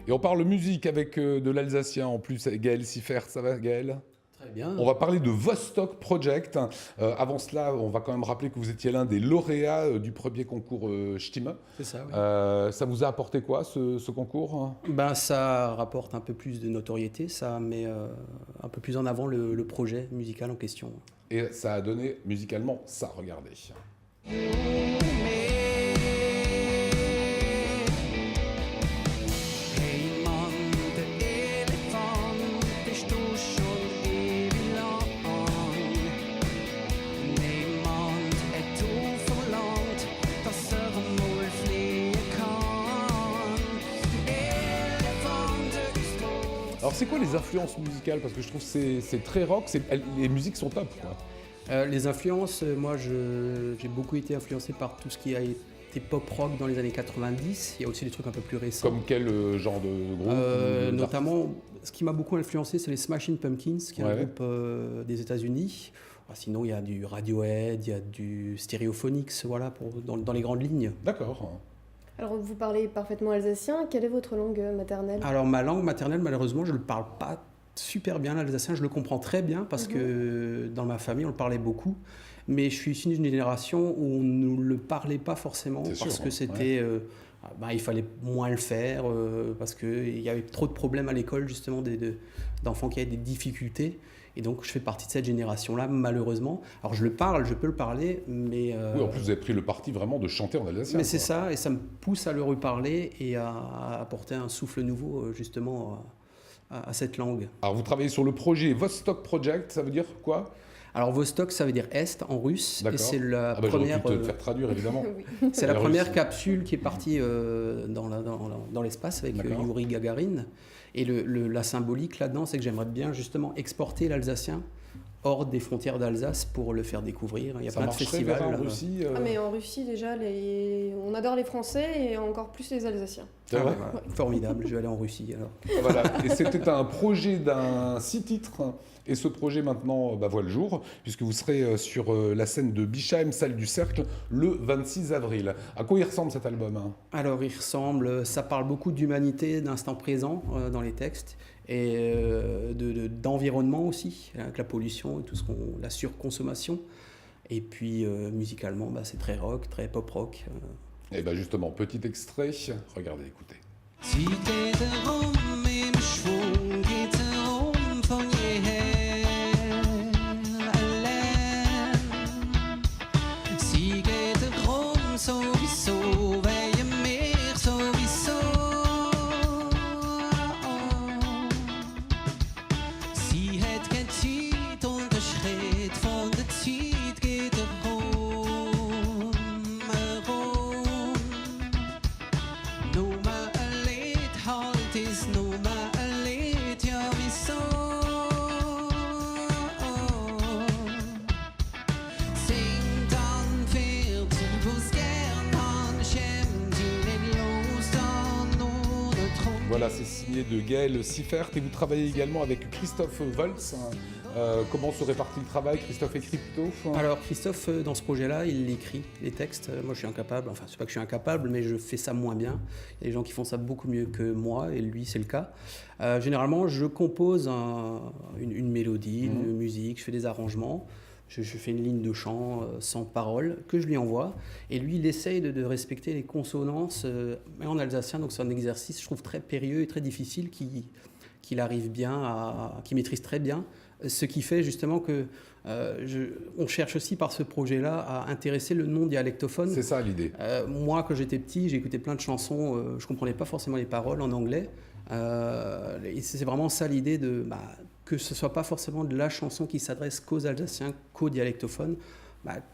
Et on parle musique avec de l'alsacien en plus. Gaël Siffer, ça va Gaël ? Très bien. On va parler de Vostok Project. Avant cela, on va quand même rappeler que vous étiez l'un des lauréats du premier concours Stimme. C'est ça, oui. Ça vous a apporté quoi, ce concours? Ça rapporte un peu plus de notoriété, ça met un peu plus en avant le projet musical en question. Et ça a donné musicalement ça, regardez. Alors c'est quoi les influences musicales? Parce que je trouve que c'est très rock, les musiques sont top, quoi. Les influences, moi j'ai beaucoup été influencé par tout ce qui a été pop rock dans les années 90. Il y a aussi des trucs un peu plus récents. Comme quel genre de groupe? Notamment, ce qui m'a beaucoup influencé, c'est les Smashing Pumpkins, qui est un groupe des États-Unis. Sinon, il y a du Radiohead, il y a du Stereophonics, voilà, dans les grandes lignes. D'accord. Alors, vous parlez parfaitement alsacien. Quelle est votre langue maternelle? Alors, ma langue maternelle, malheureusement, je ne le parle pas super bien, l'alsacien. Je le comprends très bien parce que dans ma famille, on le parlait beaucoup. Mais je suis issu d'une génération où on ne le parlait pas forcément parce que c'était... il fallait moins le faire parce qu'il y avait trop de problèmes à l'école, justement, d'enfants qui avaient des difficultés. Et donc, je fais partie de cette génération-là, malheureusement. Alors, je peux le parler, mais... Oui, en plus, vous avez pris le parti vraiment de chanter en alsacien. Mais c'est ça, et ça me pousse à le reparler et à apporter un souffle nouveau, justement, à cette langue. Alors, vous travaillez sur le projet Vostok Project, ça veut dire quoi? Alors, Vostok, ça veut dire Est en russe. Et c'est la première... J'aurais pu te faire traduire, évidemment. C'est la première capsule qui est partie dans l'espace avec Yuri Gagarin. Et la symbolique là-dedans, c'est que j'aimerais bien justement exporter l'alsacien hors des frontières d'Alsace pour le faire découvrir. Il y a plein de festivals. En Russie mais en Russie, déjà, on adore les Français et encore plus les Alsaciens. C'est vrai. Formidable, je vais aller en Russie alors. Voilà, et c'était un projet d'un 6 titres. Et ce projet maintenant voit le jour, puisque vous serez sur la scène de Bischheim, salle du Cercle, le 26 avril. À quoi il ressemble cet album? Alors il ressemble, ça parle beaucoup d'humanité, d'instant présent dans les textes, et d'environnement aussi, avec la pollution et la surconsommation. Et puis musicalement, c'est très rock, très pop rock. Et justement, petit extrait, regardez, écoutez. Voilà, c'est signé de Gaël Siffert et vous travaillez également avec Christophe Volz. Comment se répartit le travail? Christophe écrit plutôt? Alors Christophe, dans ce projet-là, il écrit les textes. Moi, je suis incapable. Enfin, c'est pas que je suis incapable, mais je fais ça moins bien. Il y a des gens qui font ça beaucoup mieux que moi, et lui, c'est le cas. Généralement, je compose une mélodie, une musique, je fais des arrangements. Je fais une ligne de chant sans parole que je lui envoie. Et lui, il essaye de respecter les consonances en alsacien. Donc c'est un exercice, je trouve, très périlleux et très difficile qu'il arrive bien, qu'il maîtrise très bien. Ce qui fait justement que on cherche aussi par ce projet-là à intéresser le non-dialectophone. C'est ça l'idée. Moi, quand j'étais petit, j'écoutais plein de chansons, je ne comprenais pas forcément les paroles en anglais. Et c'est vraiment ça l'idée que ce ne soit pas forcément de la chanson qui s'adresse qu'aux Alsaciens, qu'aux dialectophones,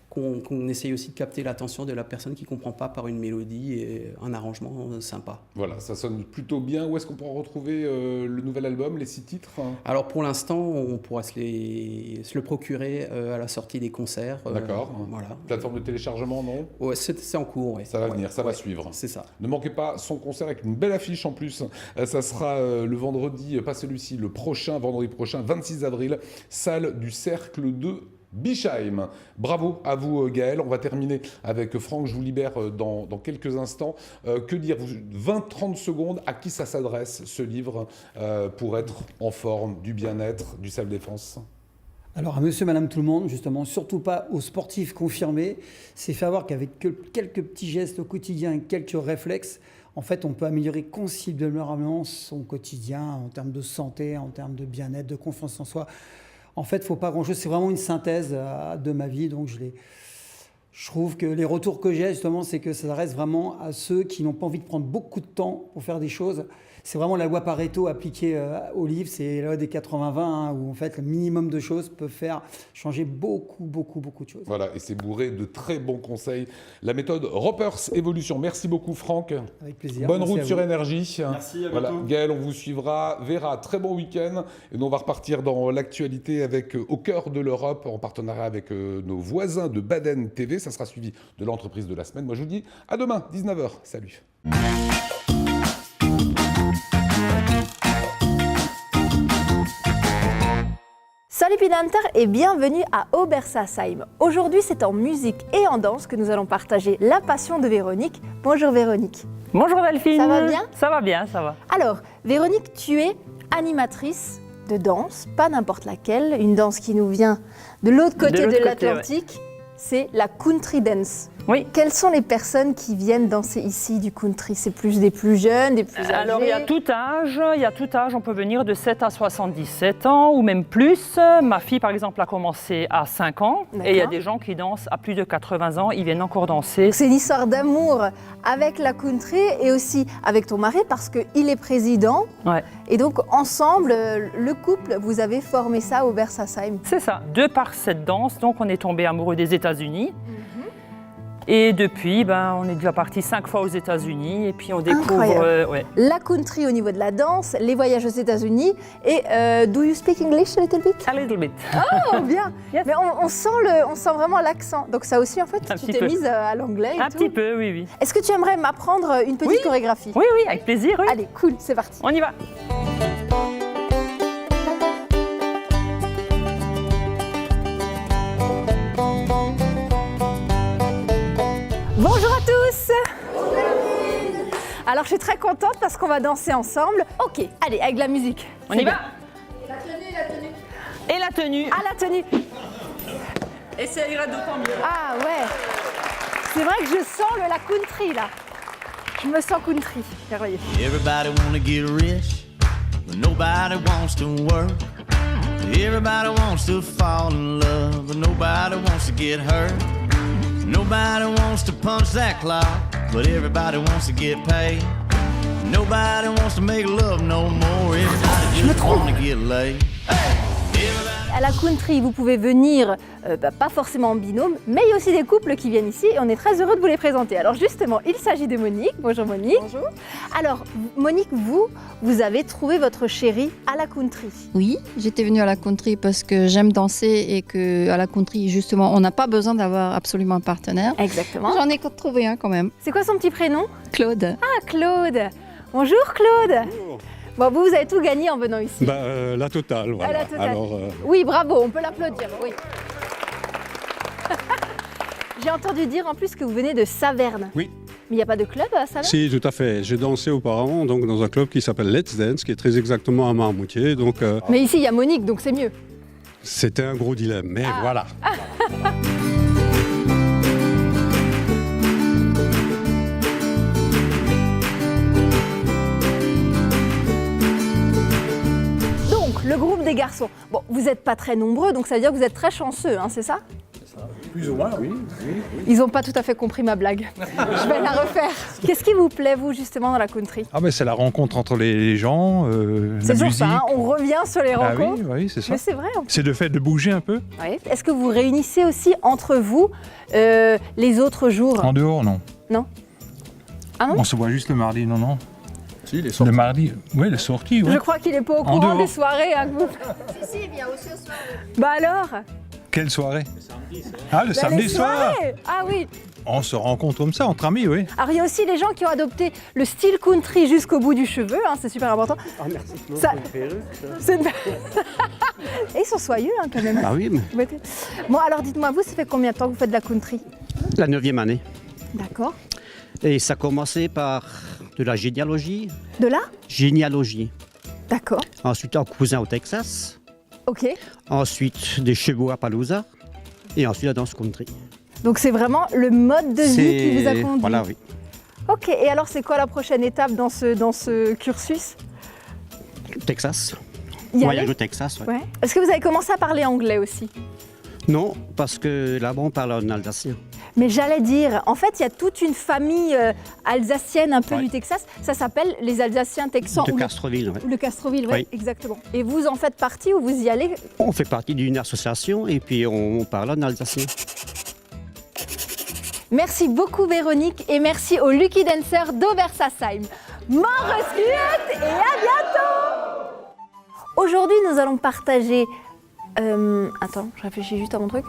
qu'on essaye aussi de capter l'attention de la personne qui ne comprend pas par une mélodie et un arrangement sympa. Voilà, ça sonne plutôt bien. Où est-ce qu'on pourra retrouver le nouvel album, les 6 titres? Alors pour l'instant, on pourra se le procurer à la sortie des concerts. D'accord. Voilà. Plateforme de téléchargement, non? Ouais, c'est en cours. Ouais. Ça va venir, ça va suivre. C'est ça. Ne manquez pas son concert avec une belle affiche en plus. Ça sera le vendredi, pas celui-ci, le prochain, vendredi prochain, 26 avril, salle du Cercle de Bischheim. Bravo à vous Gaël. On va terminer avec Franck, je vous libère dans quelques instants. Que dire, 20-30 secondes, à qui ça s'adresse ce livre pour être en forme, du bien-être, du self-défense? Alors à monsieur, madame, tout le monde, justement, surtout pas aux sportifs confirmés, c'est faire voir qu'avec quelques petits gestes au quotidien et quelques réflexes, en fait, on peut améliorer considérablement son quotidien en termes de santé, en termes de bien-être, de confiance en soi. En fait, il ne faut pas grand-chose. C'est vraiment une synthèse de ma vie. Donc, je trouve que les retours que j'ai, justement, c'est que ça reste vraiment à ceux qui n'ont pas envie de prendre beaucoup de temps pour faire des choses. C'est vraiment la loi Pareto appliquée au livre. C'est la loi des 80-20, hein, où en fait, le minimum de choses peut faire changer beaucoup de choses. Voilà, et c'est bourré de très bons conseils. La méthode Ropers Evolution. Merci beaucoup, Franck. Avec plaisir. Bonne Merci route à sur vous. Énergie. Merci, à voilà. bientôt. Gaël, on vous suivra. Vera, très bon week-end. Et nous, on va repartir dans l'actualité avec Au cœur de l'Europe, en partenariat avec nos voisins de Baden TV. Ça sera suivi de l'entreprise de la semaine. Moi, je vous dis à demain, 19h. Salut. Salut Pinanter et bienvenue à Obersasheim. Aujourd'hui, c'est en musique et en danse que nous allons partager la passion de Véronique. Bonjour Véronique. Bonjour Delphine. Ça va bien? Ça va bien, ça va. Alors, Véronique, tu es animatrice de danse, pas n'importe laquelle, une danse qui nous vient de l'autre côté de l'Atlantique, c'est la country dance. Oui. Quelles sont les personnes qui viennent danser ici du country? C'est plus des plus jeunes, des plus âgés? Alors il y a tout âge, on peut venir de 7 à 77 ans ou même plus. Ma fille par exemple a commencé à 5 ans et il y a des gens qui dansent à plus de 80 ans, ils viennent encore danser. C'est une histoire d'amour avec la country et aussi avec ton mari parce qu'il est président. Ouais. Et donc ensemble, le couple, vous avez formé ça au Obersasheim. C'est ça, de par cette danse, donc on est tombé amoureux des États-Unis. Et depuis, on est déjà parti 5 fois aux États-Unis et puis on découvre la country au niveau de la danse, les voyages aux États-Unis et do you speak English a little bit? A little bit. Oh bien. Yes. Mais on sent vraiment l'accent. Donc ça aussi en fait, tu t'es mise à l'anglais. Un petit peu, oui, oui. Est-ce que tu aimerais m'apprendre une petite chorégraphie? Oui, oui, avec plaisir. Oui. Allez, cool, c'est parti. On y va. Bonjour à tous. Alors je suis très contente parce qu'on va danser ensemble. Ok, allez, avec la musique. On y va. La tenue. Et la tenue. Ah, la tenue. Et ça ira d'autant mieux. Ah ouais. C'est vrai que je sens la country là. Je me sens country. Merveilleux. Everybody wanna get rich, but nobody wants to work. Everybody wants to fall in love, but nobody wants to get hurt. Nobody wants to punch that clock, but everybody wants to get paid. Nobody wants to make love no more, everybody just wanna get laid. À la country, vous pouvez venir, pas forcément en binôme, mais il y a aussi des couples qui viennent ici et on est très heureux de vous les présenter. Alors justement, il s'agit de Monique. Bonjour Monique. Bonjour. Alors Monique, vous avez trouvé votre chéri à la country. Oui, j'étais venue à la country parce que j'aime danser et qu'à la country, justement, on n'a pas besoin d'avoir absolument un partenaire. Exactement. J'en ai trouvé un quand même. C'est quoi son petit prénom? Claude. Ah, Claude. Bonjour Claude. Bonjour. Bon, vous avez tout gagné en venant ici. La totale, voilà. La totale. Alors, oui, bravo, on peut l'applaudir, oui. J'ai entendu dire en plus que vous venez de Saverne. Oui. Mais il n'y a pas de club à Saverne? Si, tout à fait. J'ai dansé auparavant donc, dans un club qui s'appelle Let's Dance, qui est très exactement à Marmoutier. Donc, mais ici, il y a Monique, donc c'est mieux. c'était un gros dilemme, mais voilà. Le groupe des garçons. Bon, vous n'êtes pas très nombreux, donc ça veut dire que vous êtes très chanceux, hein, c'est ça? C'est ça. Plus ou moins, oui. Ils n'ont pas tout à fait compris ma blague. Je vais la refaire. Qu'est-ce qui vous plaît, vous, justement, dans la country? C'est la rencontre entre les gens, la musique. C'est sur ça, hein, on revient sur les rencontres. Oui, c'est ça. Mais c'est vrai. C'est le fait de bouger un peu. Ouais. Est-ce que vous réunissez aussi entre vous les autres jours? En dehors, non. Non? Ah non? On se voit juste le mardi, non. Si, les sorties. Le mardi, oui, les sorties. Oui. Je crois qu'il n'est pas au En courant dehors. des soirées. Hein, que vous... Si, il vient aussi aux soirées. Bah alors? Quelle soirée? Le samedi les soir. soirées. Ah oui. On se rencontre comme ça, entre amis, oui. Alors il y a aussi les gens qui ont adopté le style country jusqu'au bout du cheveu, hein, c'est super important. Ah merci, Ça- c'est une perruque, ça. C'est une- Et ils sont soyeux hein, quand même. Ah oui, mais... Bon alors dites-moi, vous, ça fait combien de temps que vous faites de la country? La 9e année. D'accord. Et ça a commencé par de la généalogie. De là? Généalogie. D'accord. Ensuite, un cousin au Texas. Ok. Ensuite, des chevaux à Palouza. Et ensuite, la danse country. Donc c'est vraiment le mode de vie qui vous a conduit. Voilà, oui. Ok, et alors c'est quoi la prochaine étape dans ce cursus? Texas. Y Voyage aller au Texas, ouais. Ouais. Est-ce que vous avez commencé à parler anglais aussi? Non, parce que là-bas, on parle en alsacien. Mais j'allais dire, en fait, il y a toute une famille alsacienne un peu du Texas. Ça s'appelle les Alsaciens texans. De Castroville, oui. Le Castroville, Oui. exactement. Et vous en faites partie ou vous y allez? On fait partie d'une association et puis on parle en alsacien. Merci beaucoup Véronique et merci aux Lucky Dancers d'Obersasheim. Morrescuet et à bientôt. Aujourd'hui, nous allons partager... Attends, je réfléchis juste à mon truc.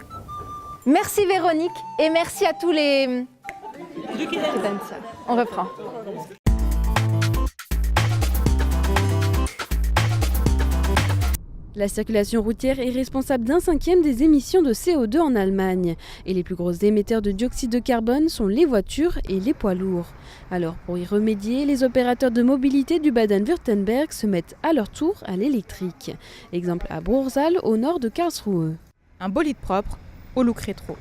Merci Véronique et merci à tous les Lucky Dancers. On reprend. La circulation routière est responsable d'1/5 des émissions de CO2 en Allemagne. Et les plus gros émetteurs de dioxyde de carbone sont les voitures et les poids lourds. Alors pour y remédier, les opérateurs de mobilité du Bade-Wurtemberg se mettent à leur tour à l'électrique. Exemple à Bruchsal, au nord de Karlsruhe. Un bolide propre, au look rétro.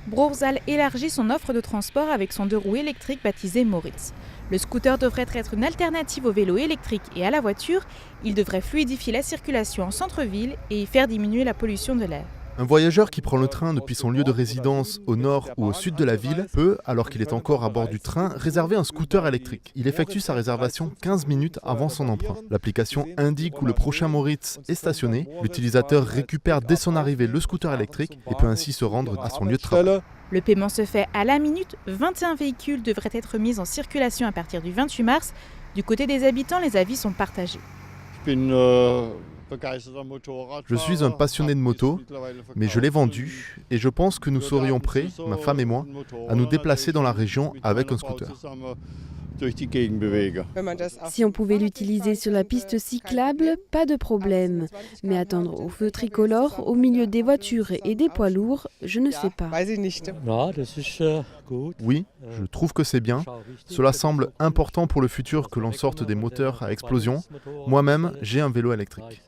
Bruchsal élargit son offre de transport avec son 2 roues électrique baptisé Moritz. Le scooter devrait être une alternative au vélo électrique et à la voiture. Il devrait fluidifier la circulation en centre-ville et y faire diminuer la pollution de l'air. Un voyageur qui prend le train depuis son lieu de résidence au nord ou au sud de la ville peut, alors qu'il est encore à bord du train, réserver un scooter électrique. Il effectue sa réservation 15 minutes avant son emprunt. L'application indique où le prochain Moritz est stationné. L'utilisateur récupère dès son arrivée le scooter électrique et peut ainsi se rendre à son lieu de travail. Le paiement se fait à la minute. 21 véhicules devraient être mis en circulation à partir du 28 mars. Du côté des habitants, les avis sont partagés. Je suis un passionné de moto, mais je l'ai vendu et je pense que nous serions prêts, ma femme et moi, à nous déplacer dans la région avec un scooter. Si on pouvait l'utiliser sur la piste cyclable, pas de problème. Mais attendre au feu tricolore, au milieu des voitures et des poids lourds, je ne sais pas. Oui, je trouve que c'est bien. Cela semble important pour le futur que l'on sorte des moteurs à explosion. Moi-même, j'ai un vélo électrique.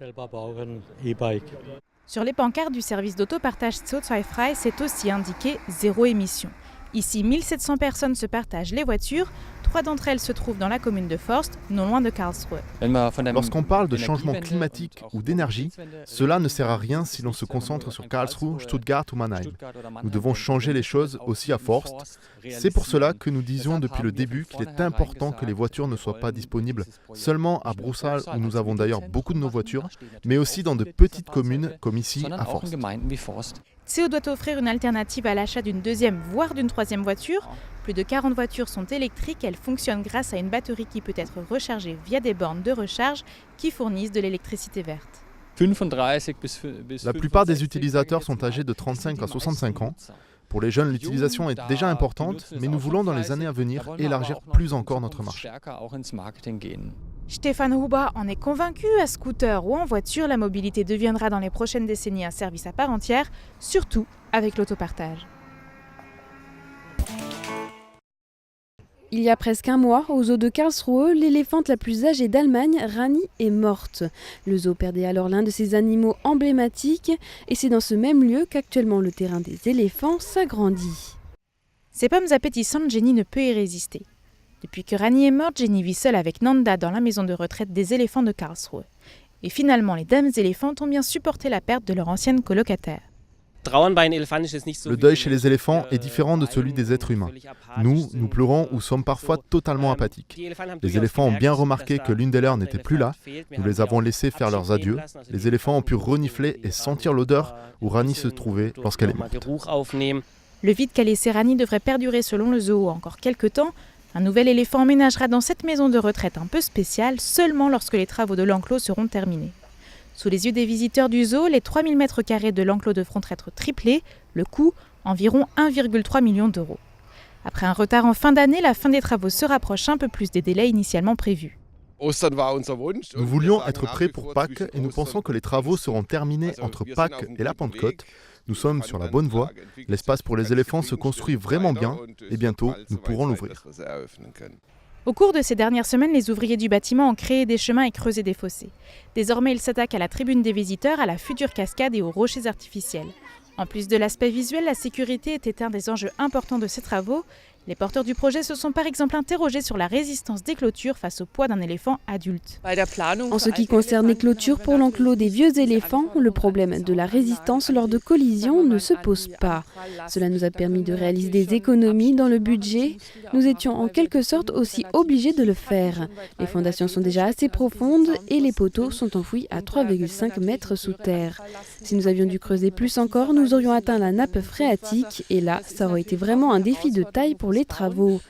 Sur les pancartes du service d'autopartage CO2-frei, c'est aussi indiqué zéro émission. Ici, 1700 personnes se partagent les voitures. 3 d'entre elles se trouvent dans la commune de Forst, non loin de Karlsruhe. Lorsqu'on parle de changement climatique ou d'énergie, cela ne sert à rien si l'on se concentre sur Karlsruhe, Stuttgart ou Mannheim. Nous devons changer les choses aussi à Forst. C'est pour cela que nous disions depuis le début qu'il est important que les voitures ne soient pas disponibles seulement à Bruchsal, où nous avons d'ailleurs beaucoup de nos voitures, mais aussi dans de petites communes comme ici à Forst. CO doit offrir une alternative à l'achat d'une deuxième, voire d'une troisième voiture. Plus de 40 voitures sont électriques. Elles fonctionnent grâce à une batterie qui peut être rechargée via des bornes de recharge qui fournissent de l'électricité verte. La plupart des utilisateurs sont âgés de 35 à 65 ans. Pour les jeunes, l'utilisation est déjà importante, mais nous voulons dans les années à venir élargir plus encore notre marché. Stefan Huber en est convaincu, à scooter ou en voiture, la mobilité deviendra dans les prochaines décennies un service à part entière, surtout avec l'autopartage. Il y a presque un mois, au zoo de Karlsruhe, l'éléphante la plus âgée d'Allemagne, Rani, est morte. Le zoo perdait alors l'un de ses animaux emblématiques et c'est dans ce même lieu qu'actuellement le terrain des éléphants s'agrandit. Ces pommes appétissantes, Jenny ne peut y résister. Depuis que Rani est morte, Jenny vit seule avec Nanda dans la maison de retraite des éléphants de Karlsruhe. Et finalement, les dames éléphantes ont bien supporté la perte de leur ancienne colocataire. Le deuil chez les éléphants est différent de celui des êtres humains. Nous pleurons ou sommes parfois totalement apathiques. Les éléphants ont bien remarqué que l'une des leurs n'était plus là. Nous les avons laissés faire leurs adieux. Les éléphants ont pu renifler et sentir l'odeur où Rani se trouvait lorsqu'elle est morte. Le vide qu'a laissé Rani devrait perdurer selon le zoo encore quelques temps. Un nouvel éléphant emménagera dans cette maison de retraite un peu spéciale seulement lorsque les travaux de l'enclos seront terminés. Sous les yeux des visiteurs du zoo, les 3000 m² de l'enclos devront être triplés, le coût environ 1,3 million d'euros. Après un retard en fin d'année, la fin des travaux se rapproche un peu plus des délais initialement prévus. Nous voulions être prêts pour Pâques et nous pensons que les travaux seront terminés entre Pâques et la Pentecôte. Nous sommes sur la bonne voie. L'espace pour les éléphants se construit vraiment bien et bientôt nous pourrons l'ouvrir. Au cours de ces dernières semaines, les ouvriers du bâtiment ont créé des chemins et creusé des fossés. Désormais, ils s'attaquent à la tribune des visiteurs, à la future cascade et aux rochers artificiels. En plus de l'aspect visuel, la sécurité était un des enjeux importants de ces travaux. Les porteurs du projet se sont par exemple interrogés sur la résistance des clôtures face au poids d'un éléphant adulte. En ce qui concerne les clôtures pour l'enclos des vieux éléphants, le problème de la résistance lors de collisions ne se pose pas. Cela nous a permis de réaliser des économies dans le budget. Nous étions en quelque sorte aussi obligés de le faire. Les fondations sont déjà assez profondes et les poteaux sont enfouis à 3,5 mètres sous terre. Si nous avions dû creuser plus encore, nous aurions atteint la nappe phréatique et là, ça aurait été vraiment un défi de taille pour les travaux.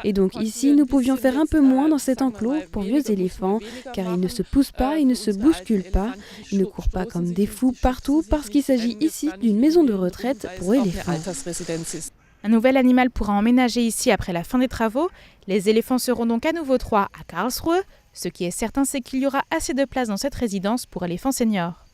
Et donc ici, nous pouvions faire un peu moins dans cet enclos pour vieux éléphants, car ils ne se poussent pas, ils ne se bousculent pas, ils ne courent pas comme des fous partout, parce qu'il s'agit ici d'une maison de retraite pour éléphants. Un nouvel animal pourra emménager ici après la fin des travaux. Les éléphants seront donc à nouveau 3 à Karlsruhe. Ce qui est certain, c'est qu'il y aura assez de place dans cette résidence pour éléphants seniors.